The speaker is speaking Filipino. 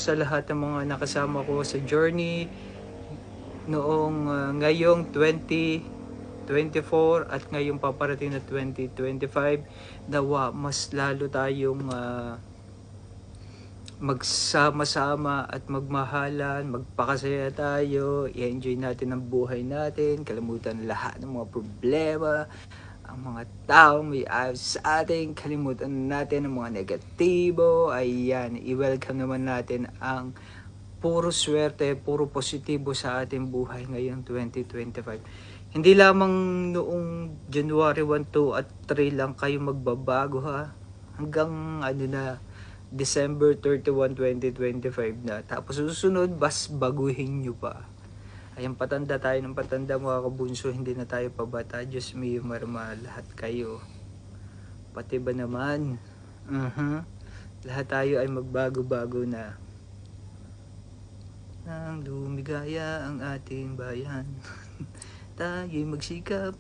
sa lahat ng mga nakasama ko sa journey noong ngayong 2024 at ngayong paparating na 2025. Nawa mas lalo tayong magsama-sama at magmahalan, magpakasaya tayo, i-enjoy natin ang buhay natin, kalimutan lahat ng mga problema, ang mga taong may ayos sa atin, kalimutan natin ang mga negatibo. Ayan, i-welcome naman natin ang puro swerte, puro positibo sa ating buhay ngayong 2025. Hindi lamang noong January 1, 2 at 3 lang kayo magbabago ha. Hanggang December 31, 2025 na. Tapos susunod, bas baguhin nyo pa. Ayan, patanda tayo ng patanda mga kabunso, hindi na tayo pabata. Diyos may marma lahat kayo. Pati ba naman? Lahat tayo ay magbago-bago na. Nang lumigaya ang ating bayan, tayo'y magsikap.